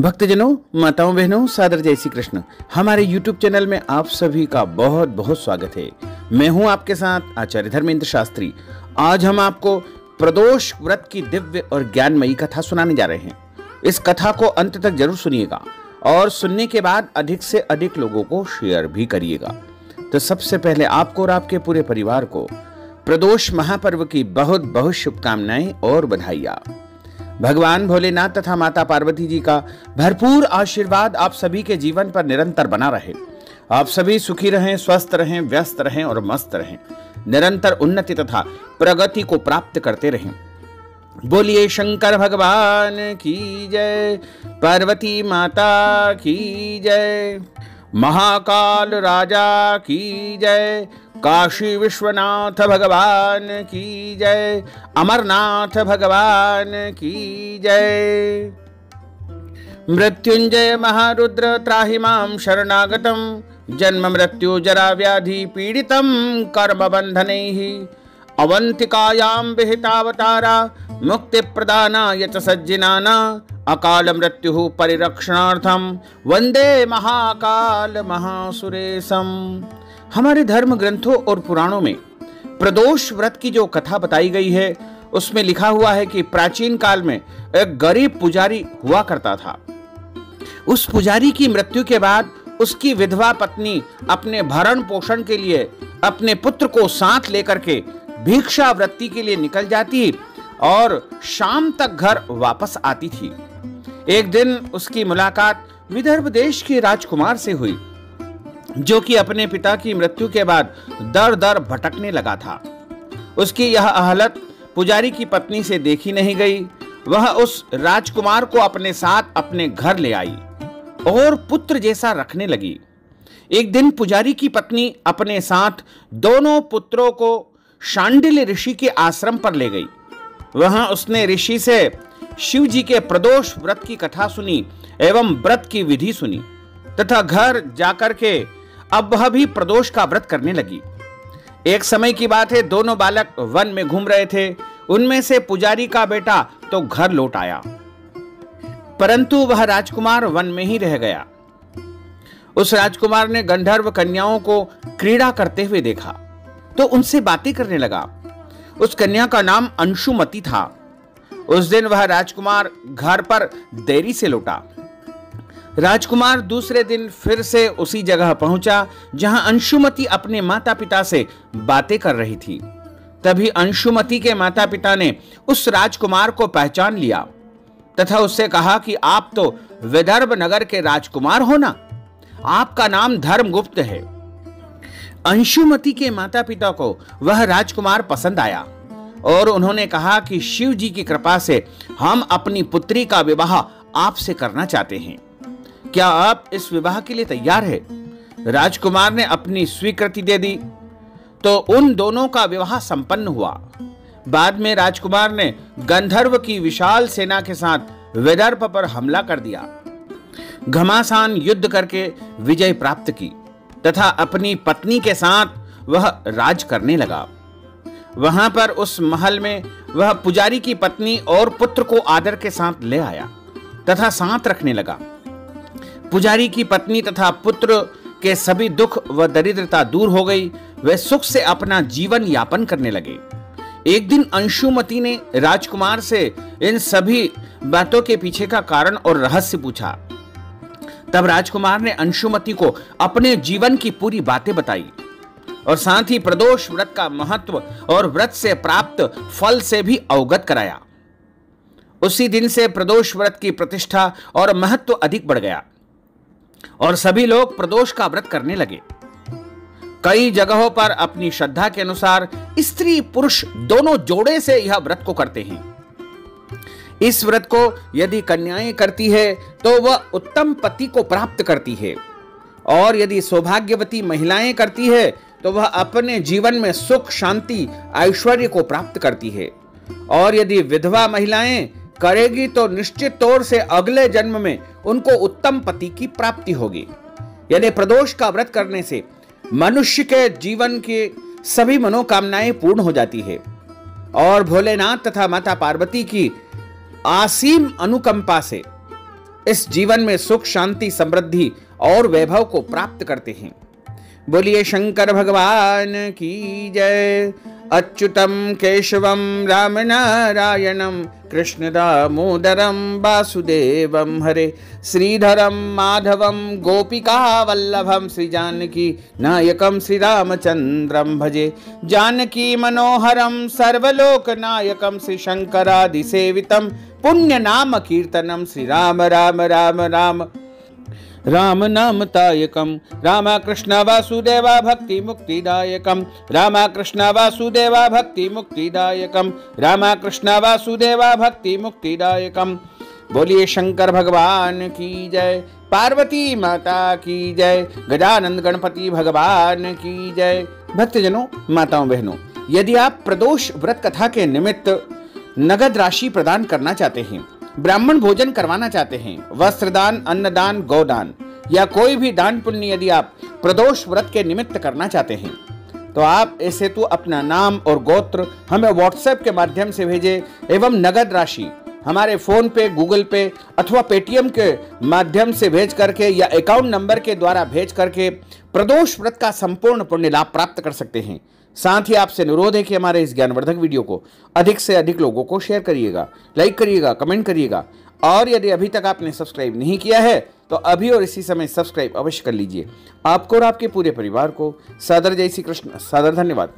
भक्तजनों, माताओं, बहनों, सादर जय श्री कृष्ण। हमारे YouTube चैनल में आप सभी का बहुत बहुत स्वागत है। मैं हूं आपके साथ आचार्य धर्मेंद्र शास्त्री। आज हम आपको प्रदोष व्रत की दिव्य और ज्ञानमयी कथा सुनाने जा रहे हैं। इस कथा को अंत तक जरूर सुनिएगा और सुनने के बाद अधिक से अधिक लोगों को शेयर भी करिएगा। तो सबसे पहले आपको और आपके पूरे परिवार को प्रदोष महापर्व की बहुत बहुत शुभकामनाएं और बधाइयां। भगवान भोलेनाथ तथा माता पार्वती जी का भरपूर आशीर्वाद आप सभी के जीवन पर निरंतर बना रहे। आप सभी सुखी रहें, स्वस्थ रहें, व्यस्त रहें और मस्त रहें। निरंतर उन्नति तथा प्रगति को प्राप्त करते रहें। बोलिए शंकर भगवान की जय, पार्वती माता की जय, महाकाल राजा की जय, काशी विश्वनाथ भगवान की जय, अमरनाथ भगवान की जय। मृत्युंजय महारुद्र त्राहि मां शरणागतम, जन्म मृत्यु जरा व्याधि पीड़ितं कर्म बंधनैः, अवंतिकायां विहितावतारा मुक्ति प्रदानाय च सज्जनाना, अकाल मृत्यु परिरक्षणार्थम वंदे महाकाल महासुरेशम। हमारे धर्म ग्रंथों और पुराणों में प्रदोष व्रत की जो कथा बताई गई है उसमें लिखा हुआ है कि प्राचीन काल में एक गरीब पुजारी हुआ करता था। उस पुजारी की मृत्यु के बाद उसकी विधवा पत्नी अपने भरण पोषण के लिए अपने पुत्र को साथ लेकर के भिक्षावृत्ति के लिए निकल जाती और शाम तक घर वापस आती थी। एक दिन उसकी मुलाकात विदर्भ देश के राजकुमार से हुई, जो कि अपने पिता की मृत्यु के बाद दर दर भटकने लगा था। उसकी यह हालत पुजारी की पत्नी से देखी नहीं गई। वह उस राजकुमार को अपने साथ अपने घर ले आई और पुत्र जैसा रखने लगी। एक दिन पुजारी की पत्नी अपने साथ दोनों पुत्रों को शांडिल्य ऋषि के आश्रम पर ले गई। वहां उसने ऋषि से शिव जी के प्रदोष व्रत की कथा सुनी एवं व्रत की विधि सुनी तथा घर जाकर के अब वह भी प्रदोष का व्रत करने लगी। एक समय की बात है, दोनों बालक वन में घूम रहे थे। उनमें से पुजारी का बेटा तो घर लौट आया, परंतु वह राजकुमार वन में ही रह गया। उस राजकुमार ने गंधर्व कन्याओं को क्रीड़ा करते हुए देखा तो उनसे बातें करने लगा। उस कन्या का नाम अंशुमति था। उस दिन वह राजकुमार घर पर देरी से लौटा। राजकुमार दूसरे दिन फिर से उसी जगह पहुंचा जहां अंशुमति अपने माता पिता से बातें कर रही थी। तभी अंशुमति के माता पिता ने उस राजकुमार को पहचान लिया तथा उससे कहा कि आप तो विदर्भ नगर के राजकुमार हो ना, आपका नाम धर्मगुप्त है। अंशुमति के माता पिता को वह राजकुमार पसंद आया और उन्होंने कहा कि शिव जी की कृपा से हम अपनी पुत्री का विवाह आपसे करना चाहते हैं। क्या आप इस विवाह के लिए तैयार है? राजकुमार ने अपनी स्वीकृति दे दी तो उन दोनों का विवाह संपन्न हुआ। बाद में राजकुमार ने गंधर्व की विशाल सेना के साथ विदर्भ पर हमला कर दिया, घमासान युद्ध करके विजय प्राप्त की तथा अपनी पत्नी के साथ वह राज करने लगा। वहां पर उस महल में वह पुजारी की पत्नी और पुत्र को आदर के साथ ले आया तथा साथ रखने लगा। पुजारी की पत्नी तथा पुत्र के सभी दुख व दरिद्रता दूर हो गई। वे सुख से अपना जीवन यापन करने लगे। एक दिन अंशुमति ने राजकुमार से इन सभी बातों के पीछे का कारण और रहस्य पूछा। तब राजकुमार ने अंशुमति को अपने जीवन की पूरी बातें बताई और साथ ही प्रदोष व्रत का महत्व और व्रत से प्राप्त फल से भी अवगत कराया। उसी दिन से प्रदोष व्रत की प्रतिष्ठा और महत्व अधिक बढ़ गया और सभी लोग प्रदोष का व्रत करने लगे। कई जगहों पर अपनी श्रद्धा के अनुसार स्त्री पुरुष दोनों जोड़े से यह व्रत को करते हैं। इस व्रत को यदि कन्याएं करती है तो वह उत्तम पति को प्राप्त करती है और यदि सौभाग्यवती महिलाएं करती है तो वह अपने जीवन में सुख, शांति, ऐश्वर्य को प्राप्त करती है और यदि विधवा महिलाएं करेगी तो निश्चित तौर से अगले जन्म में उनको उत्तम पति की प्राप्ति होगी। यानी प्रदोष का व्रत करने से मनुष्य के जीवन की सभी मनोकामनाएं पूर्ण हो जाती है और भोलेनाथ तथा माता पार्वती की असीम अनुकंपा से इस जीवन में सुख, शांति, समृद्धि और वैभव को प्राप्त करते हैं। बोलिए शंकर भगवान की जय। अच्युतम केशवम राम नारायणम कृष्ण दामोदरम वासुदेवम हरे, श्रीधरम माधवम गोपिका वल्लभम श्री जानकी नायकम श्री रामचंद्रम भजे, जानकी मनोहरम सर्वलोकनायकम श्री शंकरादि सेवितम पुण्य नाम कीर्तनम श्री राम राम राम राम राम नाम तायकम, रामकृष्ण वासुदेवा भक्ति मुक्तिदायकम, रामकृष्ण वासुदेवा भक्ति मुक्तिदायकम, रामकृष्ण वासुदेवा भक्ति मुक्तिदायकम। बोलिए शंकर भगवान की जय, पार्वती माता की जय, गजानंद गणपति भगवान की जय। भक्तजनों, माताओं बहनों, यदि आप प्रदोष व्रत कथा के निमित्त नगद राशि प्रदान करना चाहते हैं, ब्राह्मण भोजन करवाना चाहते हैं, वस्त्रदान, अन्नदान, गौदान या कोई भी दान पुण्य यदि आप प्रदोष व्रत के निमित्त करना चाहते हैं, तो आप इस हेतु अपना नाम और गोत्र हमें व्हाट्सएप के माध्यम से भेजें एवं नगद राशि हमारे फोन पे, गूगल पे अथवा पेटीएम के माध्यम से भेज करके या अकाउंट नंबर के द्वारा भेज करके प्रदोष व्रत का संपूर्ण पुण्य लाभ प्राप्त कर सकते हैं। साथ ही आपसे अनुरोध है कि हमारे इस ज्ञानवर्धक वीडियो को अधिक से अधिक लोगों को शेयर करिएगा, लाइक करिएगा, कमेंट करिएगा, और यदि अभी तक आपने सब्सक्राइब नहीं किया है तो अभी और इसी समय सब्सक्राइब अवश्य कर लीजिए। आपको और आपके पूरे परिवार को सादर जय श्री कृष्ण, सादर धन्यवाद।